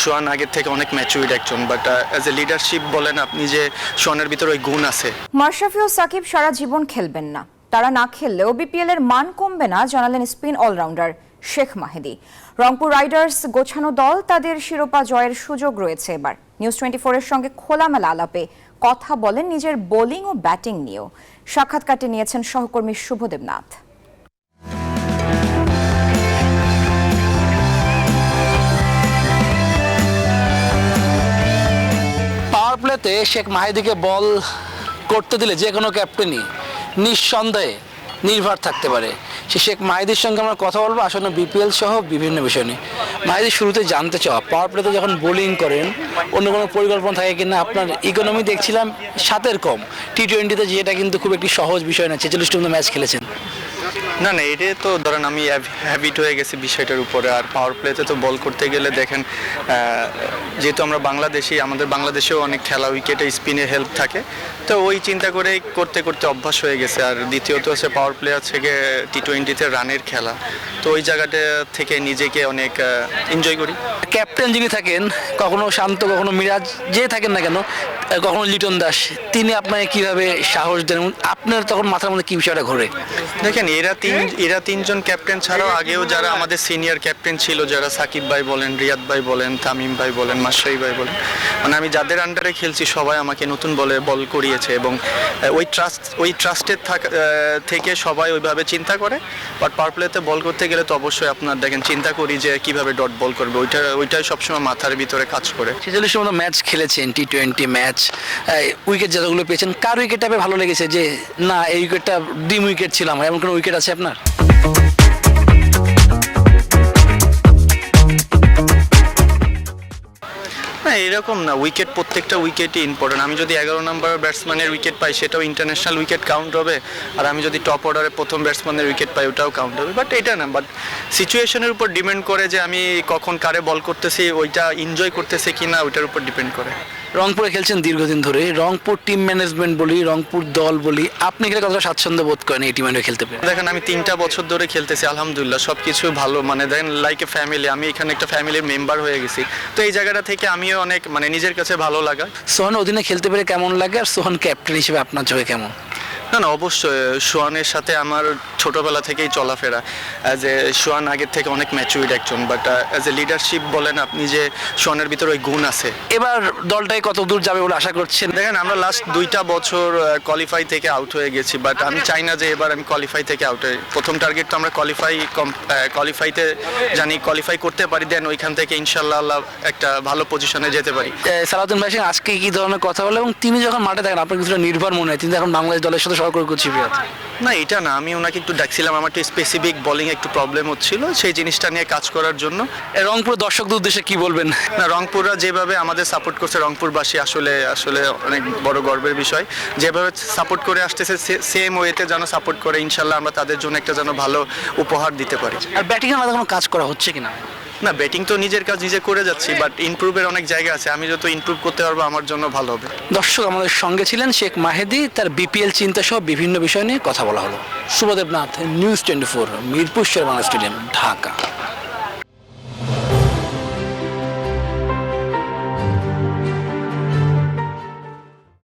সোহান আগের থেকে অনেক ম্যাচুরিড একজন, বাট অ্যাজ এ লিডারশিপ বলেন আপনি যে সোহানের ভিতরে ওই গুণ আছে। মাশরাফি ও সাকিব সারা জীবন খেলবেন না, তারা না খেললেও বিপিএল এর মান কমবে না জানালেন spin allrounder Sheikh মাহেদী। Rangpur Riders গোছানো দল, তাদের শিরোপা জয়ের সুযোগ রয়েছে এবার। নিউজ 24 এর সঙ্গে খোলামেলা আলাপে কথা বলেন নিজের বোলিং ও ব্যাটিং নিয়েও। সাক্ষাৎকারটি নিয়েছেন সহকর্মী শুভদেব নাথ। পাওয়ার প্লেতে শেখ মাহেদীকে বল করতে দিলে যে কোনো ক্যাপ্টেনই নিঃসন্দেহে নির্ভর থাকতে পারে। সে শেখ মাহেদীর সঙ্গে আমরা কথা বলবো আসলে বিপিএল সহ বিভিন্ন বিষয় নিয়ে। মাহেদী শুরুতে জানতে চাওয়া, পাওয়ার প্লেতে যখন বোলিং করেন অন্য কোনো পরিকল্পনা থাকে কিনা? আপনার ইকোনমি দেখছিলাম 7-এর কম, টি-20-তে যেটা কিন্তু খুব একটি সহজ বিষয় না, 46টি মতো ম্যাচ খেলেছেন। না, এটা তো ধরেন আমি হ্যাবিট হয়ে গেছি বিষয়টার উপরে। আর পাওয়ার প্লেতে তো বল করতে গেলে দেখেন, যেহেতু আমরা বাংলাদেশি, আমাদের বাংলাদেশেও অনেক খেলা উইকেটে স্পিনে হেল্প থাকে, তো ওই চিন্তা করে করতে করতে অভ্যাস হয়ে গেছে। আর দ্বিতীয়ত হচ্ছে পাওয়ার প্লেয়ার থেকে টি-20-তে রানের খেলা, তো ওই জায়গাটা থেকে নিজেকে অনেক এনজয় করি। ক্যাপ্টেন যিনি থাকেন, কখনো শান্ত কখনো মিরাজ, যে থাকেন না কেন, কখনো লিটন দাস, তিনি আপনাকে কিভাবে সাহস দেন? আপনার তখন মাথার মধ্যে কি বিষয়টা ঘোরে? দেখেন, এরা তিনজন ক্যাপ্টেন ছাড়াও আগেও যারা আমাদের সিনিয়র ক্যাপ্টেন ছিল, যারা সাকিব ভাই বলেন, রিয়াদ ভাই বলেন, তামিম ভাই বলেন, মাশরাফি ভাই বলেন, মানে আমি যাদের আন্ডারে খেলছি সবাই আমাকে নতুন বলে বল করিয়েছে। এবং ওই ট্রাস্টের থেকে সবাই ওইভাবে চিন্তা করে। বাট পাওয়ার প্লেতে বল করতে গেলে তো অবশ্যই আপনার দেখেন চিন্তা করি যে কিভাবে ডট বল করবে, ওইটাই সবসময় মাথার ভিতরে কাজ করে। 46 মতো ম্যাচ খেলেছেন, টি-20 ম্যাচ, উইকেট যতগুলো পেয়েছেন, কার উইকেটটা ভালো লেগেছে যে না এই উইকেটটা ড্রিম উইকেট ছিল আমার, এমন কোনো উইকেট আছে আপনার? না, এরকম না, উইকেট প্রত্যেকটা উইকেটই ইম্পর্টেন্ট। আমি যদি 11 নম্বর ব্যাটসম্যানের উইকেট পাই সেটাও ইন্টারন্যাশনাল উইকেট কাউন্ট হবে, আর আমি যদি টপ অর্ডারে প্রথম ব্যাটসম্যানের উইকেট পাই ওটাও কাউন্ট হবে। বাট এটা না, বাট সিচুয়েশনের উপর ডিপেন্ড করে যে আমি কখন কারে বল করতেছি, ওইটা এনজয় করতেছি কিনা ওইটার উপর ডিপেন্ড করে। রংপুরে খেলছেন দীর্ঘদিন ধরে, রংপুর টিম ম্যানেজমেন্ট বলি, রংপুর দল বলি, আপনি খেলে কতটা স্বাচ্ছন্দ্য বোধ করেন এই টিমে খেলতে পেরে? দেখেন, আমি 3টা বছর ধরে খেলতেছি, আলহামদুলিল্লাহ সব কিছু ভালো, মানে দেখেন লাইক এ ফ্যামিলি, আমি এখানে একটা ফ্যামিলির মেম্বার হয়ে গেছি। তো এই জায়গাটা থেকে আমিও অনেক মানে নিজের কাছে ভালো লাগা। সোহান অধীনে খেলতে পেরে কেমন লাগে, আর সোহান ক্যাপ্টেন হিসেবে আপনার চোখে কেমন? না, অবশ্যই সোহানের সাথে আমার ছোটোবেলা থেকেই চলাফেরা। অ্যাজ এ সোহান আগের থেকে অনেক ম্যাচুরিড একজন, বাট অ্যাজ এ লিডারশিপ বলেন আপনি যে সোহানের ভিতরে ওই গুণ আছে। এবার দলটাই কত দূর যাবে বলে আশা করছেন? দেখেন, আমরা লাস্ট 2টা বছর কোয়ালিফাই থেকে আউট হয়ে গেছি, বাট আমি চাই না যে এবার আমি কোয়ালিফাই থেকে আউট হই। প্রথম টার্গেট তো আমরা কোয়ালিফাইতে জানি কোয়ালিফাই করতে পারি, দেন ওইখান থেকে ইনশাল্লাহ আল্লাহ একটা ভালো পজিশনে যেতে পারি। সালাউদ্দিন ভাই সঙ্গে আজকে কি ধরনের কথা বলে, এবং তিনি যখন মাঠে থাকেন আপনার কিছুটা নির্ভর মনে হয় তিনি এখন বাংলাদেশ দলের সাথে সরকার করছি? না, এটা না, আমি ওনাকে একটু ডাকছিলাম, আমার একটু স্পেসিফিক বোলিং একটু প্রবলেম হচ্ছিল, সেই জিনিসটা নিয়ে কাজ করার জন্য। রংপুর দর্শকদের উদ্দেশ্যে কি বলবেন? না, রংপুররা যেভাবে আমাদের সাপোর্ট করছে, রংপুরবাসী আসলে অনেক বড় গর্বের বিষয়। যেভাবে সাপোর্ট করে আসতেছে সেম ওয়েতে যেন সাপোর্ট করে, ইনশাল্লাহ আমরা তাদের জন্য একটা যেন ভালো উপহার দিতে পারি। আর ব্যাটিংয়ে আমাদের কোনো কাজ করা হচ্ছে কিনা? না, ব্যাটিং তো নিজের কাজ নিজে করে যাচ্ছি, বাট ইমপ্রুভের অনেক জায়গা আছে, আমি যত ইমপ্রুভ করতে পারবো আমার জন্য ভালো হবে। দর্শক, আমাদের সঙ্গে ছিলেন শেখ মাহেদী, তার বিপিএল চিন্তা সহ বিভিন্ন বিষয় নিয়ে কথা বলা হলো। Subhadeb Nath, news 24, Mirpur Sherebangla stadium, Dhaka.